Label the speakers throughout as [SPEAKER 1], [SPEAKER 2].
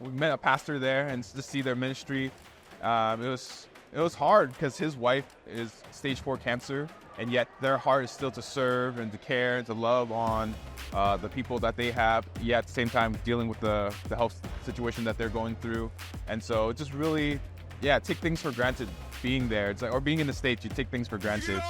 [SPEAKER 1] we met a pastor there and to see their ministry. It was hard because his wife is stage 4 cancer, and yet their heart is still to serve and to care and to love on the people that they have, yet at the same time dealing with the health situation that they're going through. And so it just really, take things for granted being there. It's like, or being in the States, you take things for granted.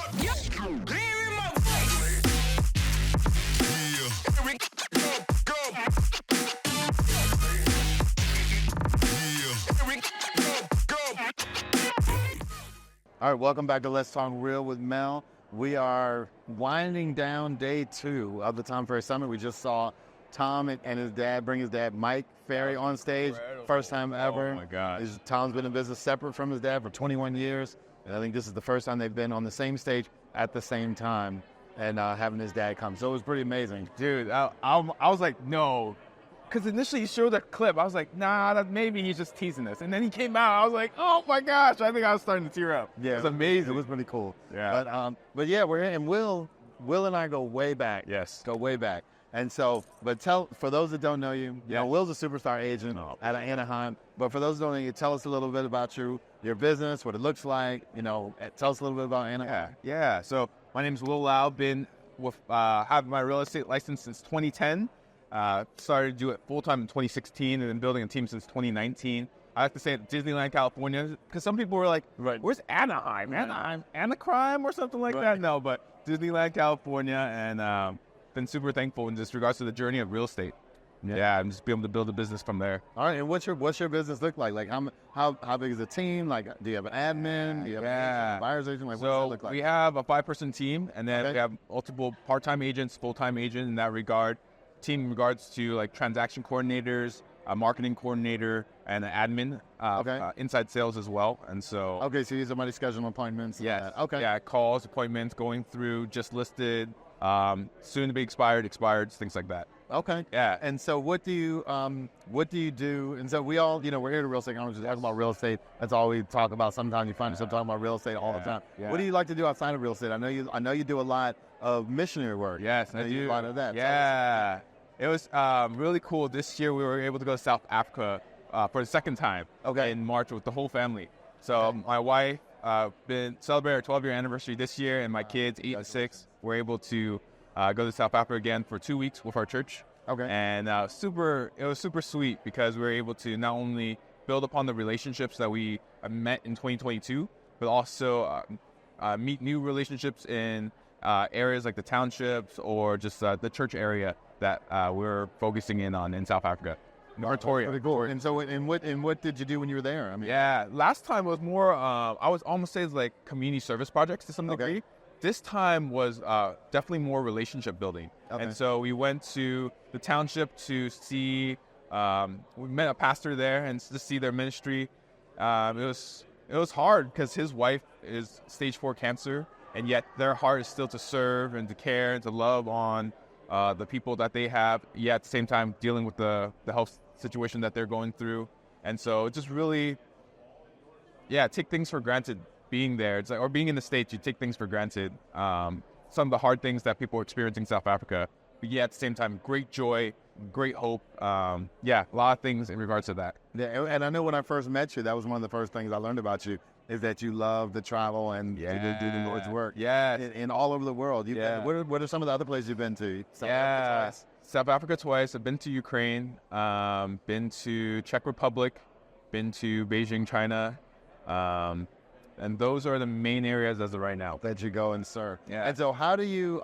[SPEAKER 2] All right, welcome back to Let's Talk Real with Mel. We are winding down day 2 of the Tom Ferry Summit. We just saw Tom and his dad bring his dad, Mike Ferry, on stage.
[SPEAKER 1] Incredible.
[SPEAKER 2] First time ever.
[SPEAKER 1] Oh, my God.
[SPEAKER 2] Tom's been in business separate from his dad for 21 years. And I think this is the first time they've been on the same stage at the same time and having his dad come. So it was pretty amazing.
[SPEAKER 1] Dude, I was like, no. Because initially he showed that clip. I was like, nah, maybe he's just teasing us. And then he came out. I was like, oh, my gosh. I think I was starting to tear up.
[SPEAKER 2] Yeah,
[SPEAKER 1] it was amazing.
[SPEAKER 2] It was pretty cool.
[SPEAKER 1] Yeah.
[SPEAKER 2] But yeah, we're here. And Will and I go way back.
[SPEAKER 1] Yes.
[SPEAKER 2] Go way back. And so, for those that don't know you, you know, Will's a superstar agent out of Anaheim. But for those that don't know you, tell us a little bit about your business, what it looks like. You know, tell us a little bit about Anaheim.
[SPEAKER 1] Yeah. So my name's Will Lau. Been with have my real estate license since 2010. Started to do it full-time in 2016 and then building a team since 2019. I have to say Disneyland, California, because some people were like, where's Anaheim? Anaheim? Anacrime or something like that? No, but Disneyland, California, and been super thankful in just regards to the journey of real estate. Yeah, I'm just being able to build a business from there.
[SPEAKER 2] All right, and what's your business look like? Like how big is the team? Like, do you have an admin? Do you have a buyer's agent? Like, what does it look like?
[SPEAKER 1] We have a 5-person team, and then we have multiple part-time agents, full-time agents in that regard. Team in regards to like transaction coordinators, a marketing coordinator, and an admin, inside sales as well. And so
[SPEAKER 2] so you use somebody scheduling appointments.
[SPEAKER 1] Yes.
[SPEAKER 2] Okay.
[SPEAKER 1] Yeah, calls, appointments, going through, just listed, soon to be expired, things like that.
[SPEAKER 2] Okay.
[SPEAKER 1] Yeah.
[SPEAKER 2] And so what do you do? And so we all, we're here to real estate conferences, talking about real estate. That's all we talk about. Sometimes you find yourself talking about real estate all the time.
[SPEAKER 1] Yeah.
[SPEAKER 2] What do you like to do outside of real estate? I know you do a lot of missionary work.
[SPEAKER 1] Yes, I do.
[SPEAKER 2] You do a lot of that.
[SPEAKER 1] Yeah. It was really cool. This year we were able to go to South Africa for the second time in March with the whole family. So my wife been celebrating our 12-year anniversary this year, and my kids, 8 and 6, were able to go to South Africa again for 2 weeks with our church. Okay. And it was super sweet because we were able to not only build upon the relationships that we met in 2022, but also meet new relationships in areas like the townships or just the church area that we're focusing in on in South Africa. Pretoria.
[SPEAKER 2] Pretty cool. And so, what did you do when you were there? I mean,
[SPEAKER 1] last time was more. I was almost say it's like community service projects to some degree. This time was definitely more relationship building. And so we went to the township to see. We met a pastor there and to see their ministry. It was hard because his wife is stage 4 cancer, and yet their heart is still to serve and to care and to love on the people that they have, yet at the same time dealing with the health situation that they're going through. And so it just really, take things for granted being there. It's like, or being in the States, you take things for granted. Some of the hard things that people are experiencing in South Africa, but at the same time, great joy, great hope. A lot of things in regards to that.
[SPEAKER 2] Yeah, and I know when I first met you, that was one of the first things I learned about you, is that you love to travel and do the Lord's work.
[SPEAKER 1] Yeah.
[SPEAKER 2] In all over the world. What are some of the other places you've been to?
[SPEAKER 1] South Africa twice. I've been to Ukraine, been to Czech Republic, been to Beijing, China. And those are the main areas as of right now
[SPEAKER 2] that you go and serve.
[SPEAKER 1] Yeah.
[SPEAKER 2] And so how do you,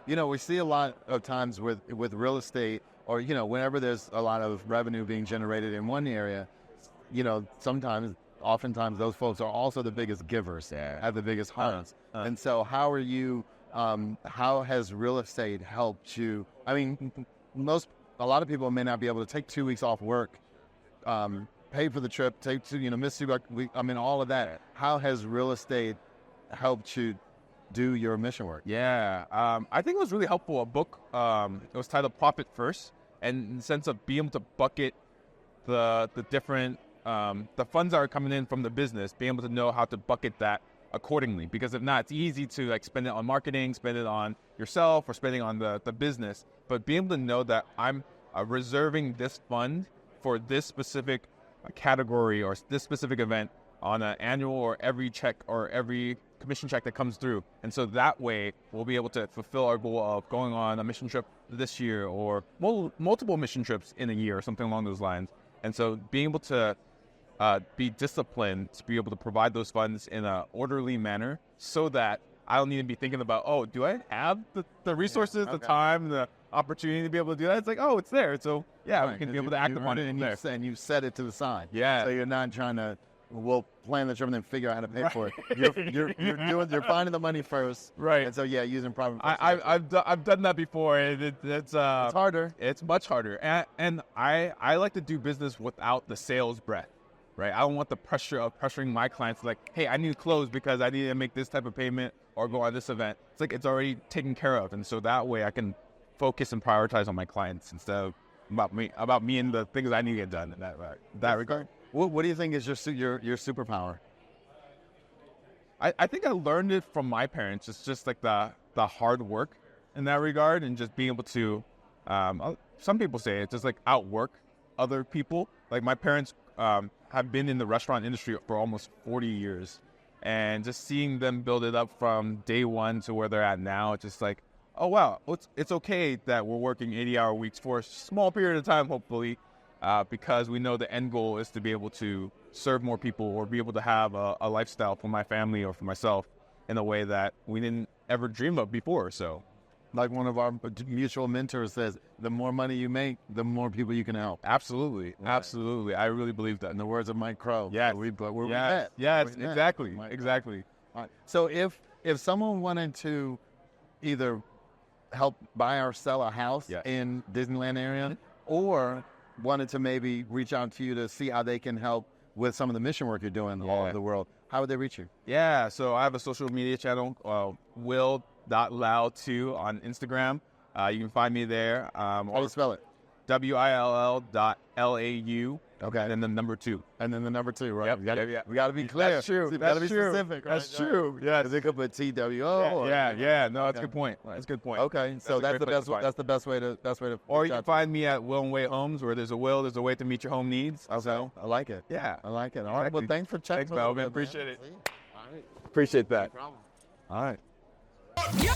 [SPEAKER 2] we see a lot of times with real estate, or, whenever there's a lot of revenue being generated in one area, oftentimes those folks are also the biggest givers, have the biggest hearts. And so how has real estate helped you? I mean, a lot of people may not be able to take 2 weeks off work, pay for the trip, miss 2 weeks, all of that. How has real estate helped you do your mission work?
[SPEAKER 1] I think it was really helpful. A book, it was titled Profit First, and in the sense of being able to bucket the different the funds that are coming in from the business, being able to know how to bucket that accordingly. Because if not, it's easy to spend it on marketing, spend it on yourself, or spending on the business. But being able to know that I'm reserving this fund for this specific category or this specific event on an annual or every check or every commission check that comes through. And so that way we'll be able to fulfill our goal of going on a mission trip this year or multiple mission trips in a year or something along those lines. And so being able to be disciplined to be able to provide those funds in an orderly manner so that I don't need to be thinking about, oh, do I have the resources, the time, the opportunity to be able to do that? It's like, oh, it's there. So, yeah, we can be able to act upon it from there.
[SPEAKER 2] And you set it to the side.
[SPEAKER 1] Yeah.
[SPEAKER 2] So you're not trying to, we'll plan the trip and then figure out how to pay for it. You're finding the money first.
[SPEAKER 1] Right.
[SPEAKER 2] And so, yeah, using private.
[SPEAKER 1] I've done that before. And it's
[SPEAKER 2] harder.
[SPEAKER 1] It's much harder. And I like to do business without the sales breath. Right. I don't want the pressure of pressuring my clients like, hey, I need to close because I need to make this type of payment or go on this event. It's like it's already taken care of. And so that way I can focus and prioritize on my clients instead of about me and the things I need to get done in that regard.
[SPEAKER 2] What do you think is your superpower?
[SPEAKER 1] I think I learned it from my parents. It's just like the hard work in that regard and just being able to, some people say it's just like outwork other people. Like my parents have been in the restaurant industry for almost 40 years. And just seeing them build it up from day one to where they're at now, it's just like, oh, wow, it's okay that we're working 80-hour weeks for a small period of time, hopefully, because we know the end goal is to be able to serve more people or be able to have a lifestyle for my family or for myself in a way that we didn't ever dream of before. So,
[SPEAKER 2] like one of our mutual mentors says, the more money you make, the more people you can help.
[SPEAKER 1] Absolutely.
[SPEAKER 2] Right.
[SPEAKER 1] Absolutely. I really believe that.
[SPEAKER 2] In the words of Mike Crow.
[SPEAKER 1] Yes. Yes, exactly. Exactly.
[SPEAKER 2] All right. So if someone wanted to either help buy or sell a house in Disneyland area or wanted to maybe reach out to you to see how they can help with some of the mission work you're doing all over the world, how would they reach you?
[SPEAKER 1] Yeah. So I have a social media channel, Will.Lau2 on Instagram. You can find me there.
[SPEAKER 2] How do you spell it?
[SPEAKER 1] WILL.LAU. Okay. And then the number 2.
[SPEAKER 2] And then the number 2, right?
[SPEAKER 1] Yep.
[SPEAKER 2] We got to be clear.
[SPEAKER 1] That's true.
[SPEAKER 2] We got to be specific. Right?
[SPEAKER 1] That's true. Yeah.
[SPEAKER 2] They could put TWO.
[SPEAKER 1] Yeah. No, that's a good point. That's a good point.
[SPEAKER 2] Okay. So that's the best. That's the best way to.
[SPEAKER 1] Or you can find me at Will and Way Homes, where there's a will, there's a way to meet your home needs.
[SPEAKER 2] Okay. So, I like it.
[SPEAKER 1] Yeah.
[SPEAKER 2] I like it. All right. Well, thanks for checking.
[SPEAKER 1] Thanks, Melvin. Appreciate it.
[SPEAKER 2] All right.
[SPEAKER 1] Appreciate that.
[SPEAKER 2] No problem.
[SPEAKER 1] All right.
[SPEAKER 3] Yeah.